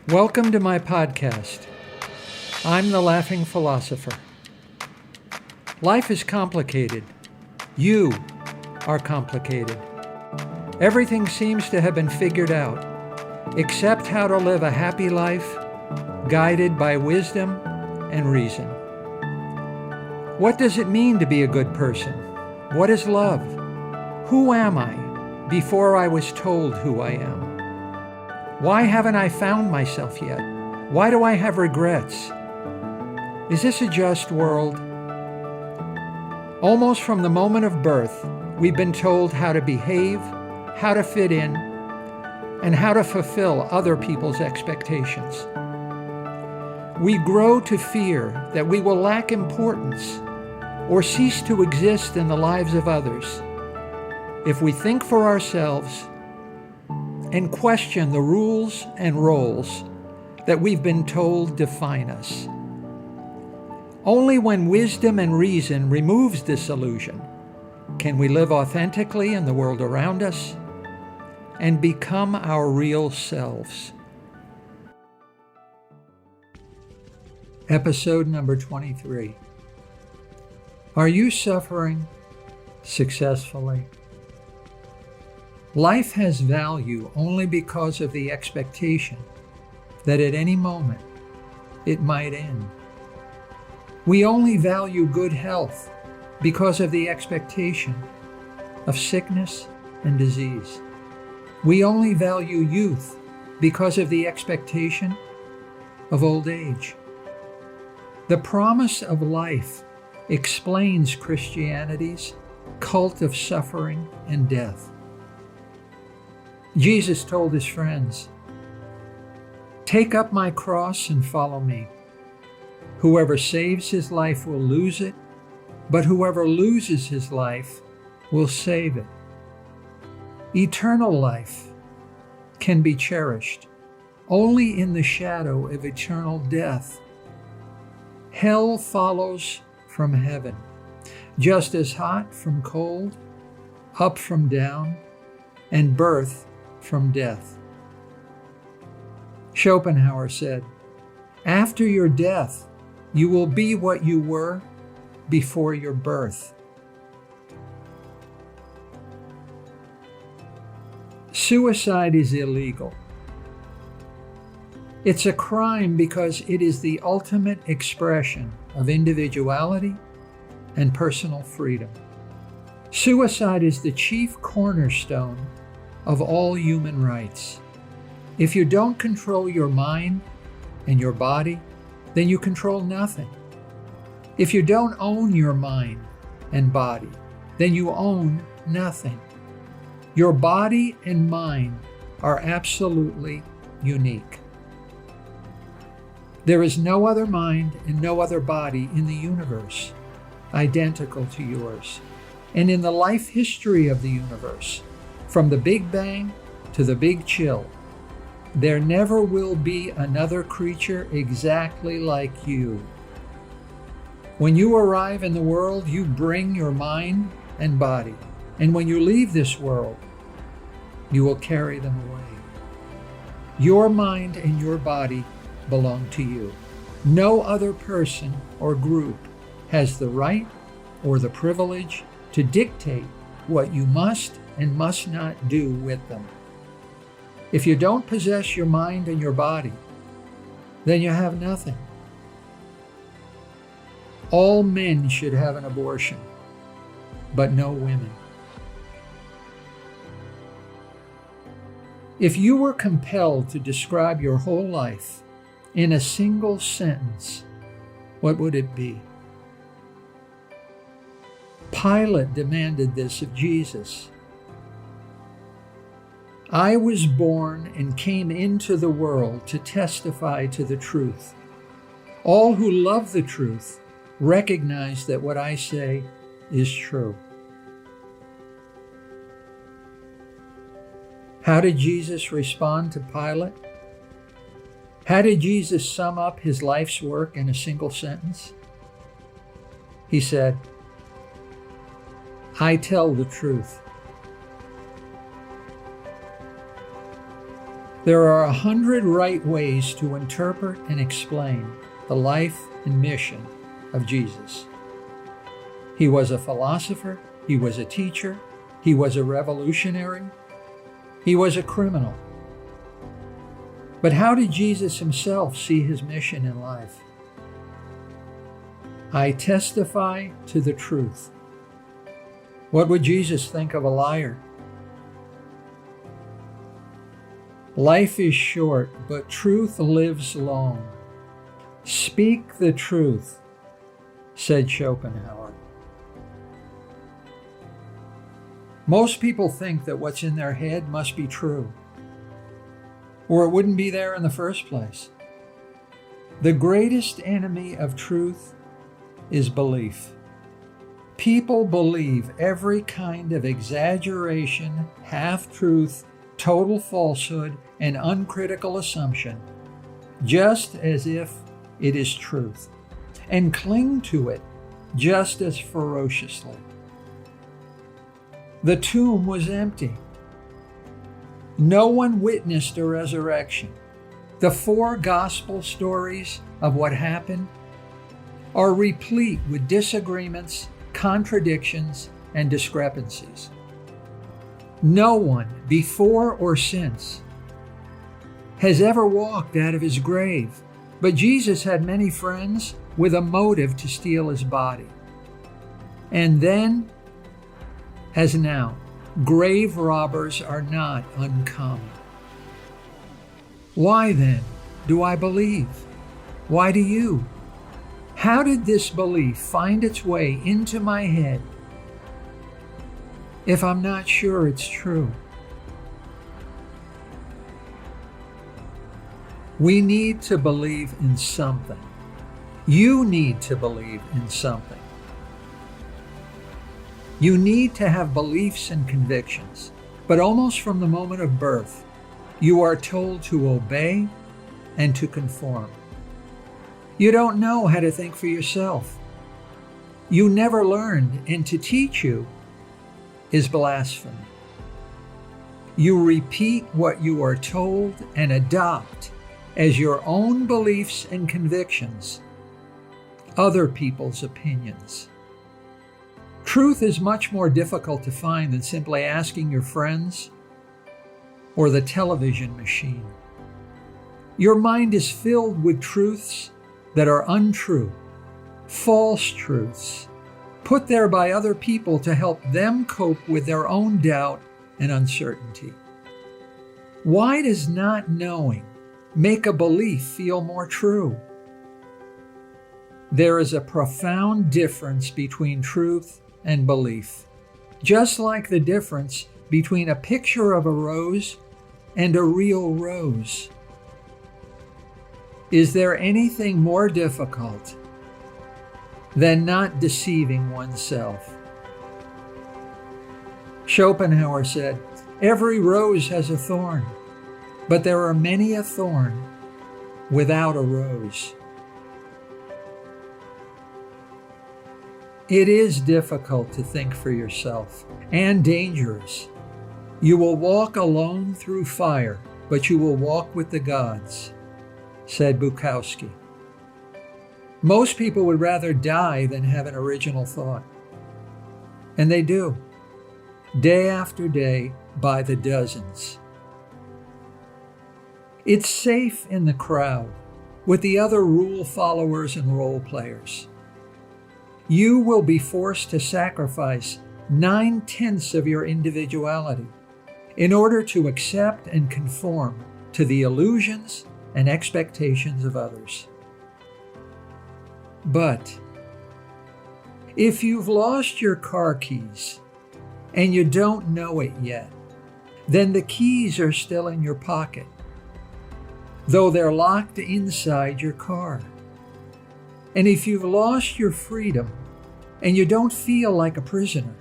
Welcome to my podcast. I'm the Laughing Philosopher. Life is complicated. You are complicated. Everything seems to have been figured out, except how to live a happy life, guided by wisdom and reason. What does it mean to be a good person? What is love? Who am I before I was told who I am? Why haven't I found myself yet? Why do I have regrets? Is this a just world? Almost from the moment of birth, we've been told how to behave, how to fit in, and how to fulfill other people's expectations. We grow to fear that we will lack importance or cease to exist in the lives of others if we think for ourselves and question the rules and roles that we've been told define us. Only when wisdom and reason removes this illusion can we live authentically in the world around us and become our real selves. Episode number 23. Are you suffering successfully? Life has value only because of the expectation that at any moment it might end. We only value good health because of the expectation of sickness and disease. We only value youth because of the expectation of old age. The promise of life explains Christianity's cult of suffering and death. Jesus told his friends, "Take up my cross and follow me. Whoever saves his life will lose it, but whoever loses his life will save it." Eternal life can be cherished only in the shadow of eternal death. Hell follows from heaven, just as hot from cold, up from down, and birth from death. Schopenhauer said, "After your death, you will be what you were before your birth." Suicide is illegal. It's a crime because it is the ultimate expression of individuality and personal freedom. Suicide is the chief cornerstone of all human rights. If you don't control your mind and your body, then you control nothing. If you don't own your mind and body, then you own nothing. Your body and mind are absolutely unique. There is no other mind and no other body in the universe identical to yours. And in the life history of the universe, from the Big Bang to the Big Chill, there never will be another creature exactly like you. When you arrive in the world, you bring your mind and body. And when you leave this world, you will carry them away. Your mind and your body belong to you. No other person or group has the right or the privilege to dictate what you must and must not do with them. If you don't possess your mind and your body, then you have nothing. All men should have an abortion, but no women. If you were compelled to describe your whole life in a single sentence, what would it be? Pilate demanded this of Jesus. "I was born and came into the world to testify to the truth. All who love the truth recognize that what I say is true." How did Jesus respond to Pilate? How did Jesus sum up his life's work in a single sentence? He said, "I tell the truth." There are 100 right ways to interpret and explain the life and mission of Jesus. He was a philosopher, he was a teacher, he was a revolutionary, he was a criminal. But how did Jesus himself see his mission in life? I testify to the truth. What would Jesus think of a liar? Life is short, but truth lives long. Speak the truth, said Schopenhauer. Most people think that what's in their head must be true, or it wouldn't be there in the first place. The greatest enemy of truth is belief. People believe every kind of exaggeration, half-truth, total falsehood, and uncritical assumption, just as if it is truth, and cling to it just as ferociously. The tomb was empty. No one witnessed a resurrection. The 4 gospel stories of what happened are replete with disagreements, contradictions, and discrepancies. No one, before or since, has ever walked out of his grave, but Jesus had many friends with a motive to steal his body. And then, as now, grave robbers are not uncommon. Why then do I believe? Why do you? How did this belief find its way into my head if I'm not sure it's true? We need to believe in something. You need to believe in something. You need to have beliefs and convictions, but almost from the moment of birth, you are told to obey and to conform. You don't know how to think for yourself. You never learned, and to teach you is blasphemy. You repeat what you are told and adopt as your own beliefs and convictions other people's opinions. Truth is much more difficult to find than simply asking your friends or the television machine. Your mind is filled with truths that are untrue, false truths, put there by other people to help them cope with their own doubt and uncertainty. Why does not knowing make a belief feel more true? There is a profound difference between truth and belief, just like the difference between a picture of a rose and a real rose. Is there anything more difficult than not deceiving oneself? Schopenhauer said, "Every rose has a thorn, but there are many a thorn without a rose." It is difficult to think for yourself and dangerous. You will walk alone through fire, but you will walk with the gods, said Bukowski. Most people would rather die than have an original thought. And they do, day after day, by the dozens. It's safe in the crowd with the other rule followers and role players. You will be forced to sacrifice 9/10 of your individuality in order to accept and conform to the illusions and expectations of others. But if you've lost your car keys and you don't know it yet, then the keys are still in your pocket, though they're locked inside your car. And if you've lost your freedom and you don't feel like a prisoner,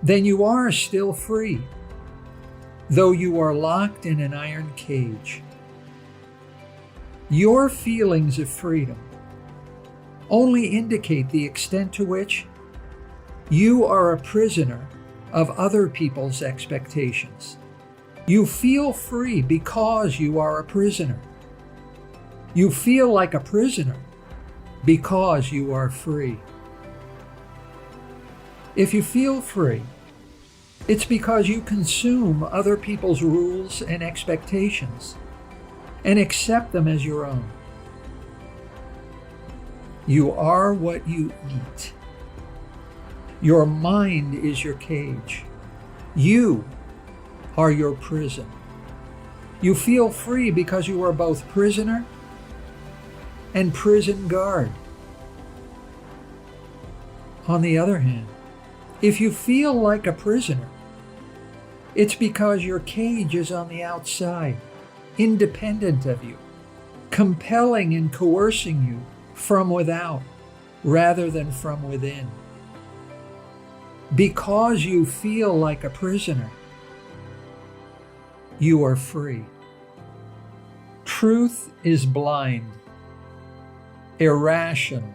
then you are still free, though you are locked in an iron cage. Your feelings of freedom only indicate the extent to which you are a prisoner of other people's expectations. You feel free because you are a prisoner. You feel like a prisoner because you are free. If you feel free, it's because you consume other people's rules and expectations and accept them as your own. You are what you eat. Your mind is your cage. You are your prison. You feel free because you are both prisoner and prison guard. On the other hand, if you feel like a prisoner, it's because your cage is on the outside, independent of you, compelling and coercing you from without rather than from within. Because you feel like a prisoner, you are free. Truth is blind, irrational.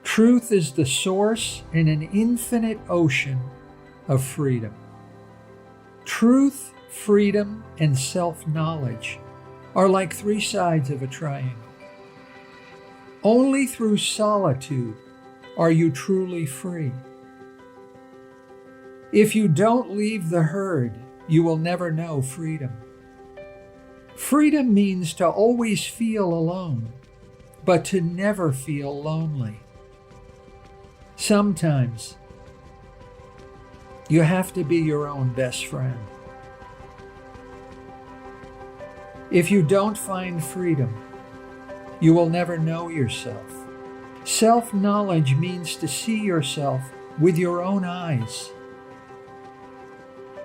Truth is the source in an infinite ocean of freedom. Truth, freedom, and self-knowledge are like three sides of a triangle. Only through solitude are you truly free. If you don't leave the herd, you will never know freedom. Freedom means to always feel alone, but to never feel lonely. Sometimes you have to be your own best friend. If you don't find freedom, you will never know yourself. Self-knowledge means to see yourself with your own eyes,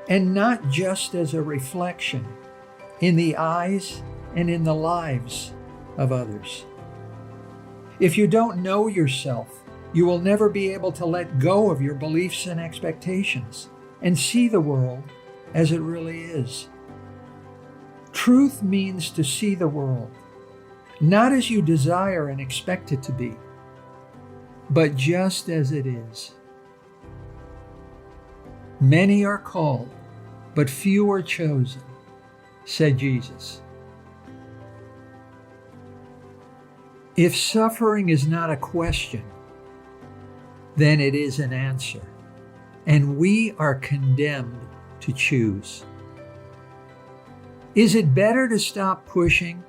and not just as a reflection in the eyes and in the lives of others. If you don't know yourself, you will never be able to let go of your beliefs and expectations and see the world as it really is. Truth means to see the world, not as you desire and expect it to be, but just as it is. Many are called, but few are chosen, said Jesus. If suffering is not a question, then it is an answer, and we are condemned to choose. Is it better to stop pushing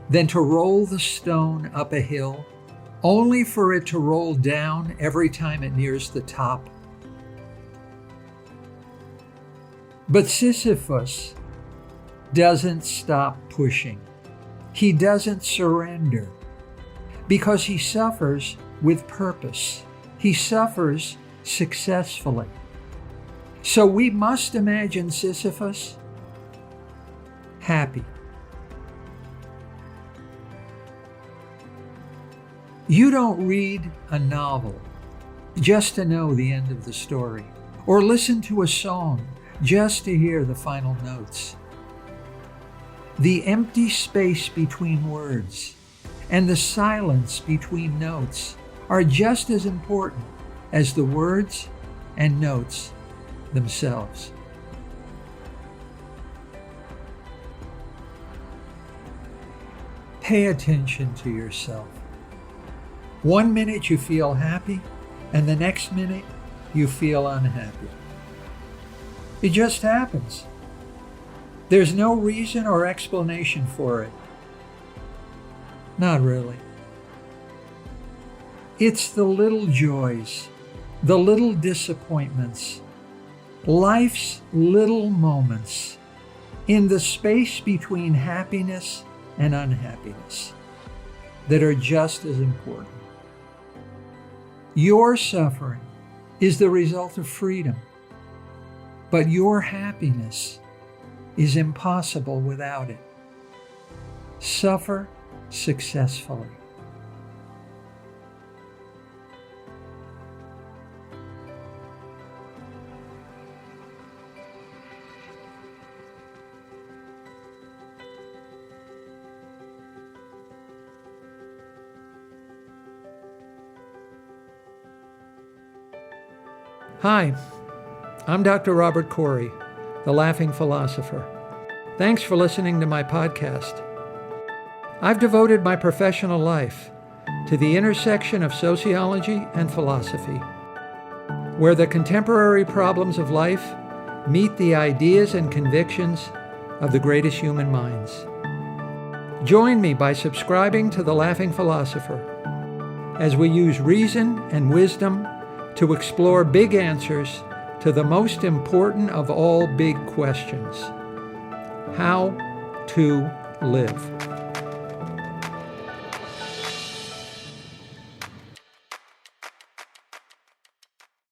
than to roll the stone up a hill, only for it to roll down every time it nears the top? But Sisyphus doesn't stop pushing. He doesn't surrender because he suffers with purpose. He suffers successfully. So we must imagine Sisyphus happy. You don't read a novel just to know the end of the story, or listen to a song just to hear the final notes. The empty space between words and the silence between notes are just as important as the words and notes themselves. Pay attention to yourself. 1 minute you feel happy, and the next minute you feel unhappy. It just happens. There's no reason or explanation for it. Not really. It's the little joys, the little disappointments, life's little moments in the space between happiness and unhappiness that are just as important. Your suffering is the result of freedom, but your happiness is impossible without it. Suffer successfully. Hi, I'm Dr. Robert Corey, the Laughing Philosopher. Thanks for listening to my podcast. I've devoted my professional life to the intersection of sociology and philosophy, where the contemporary problems of life meet the ideas and convictions of the greatest human minds. Join me by subscribing to The Laughing Philosopher as we use reason and wisdom to explore big answers to the most important of all big questions: how to live.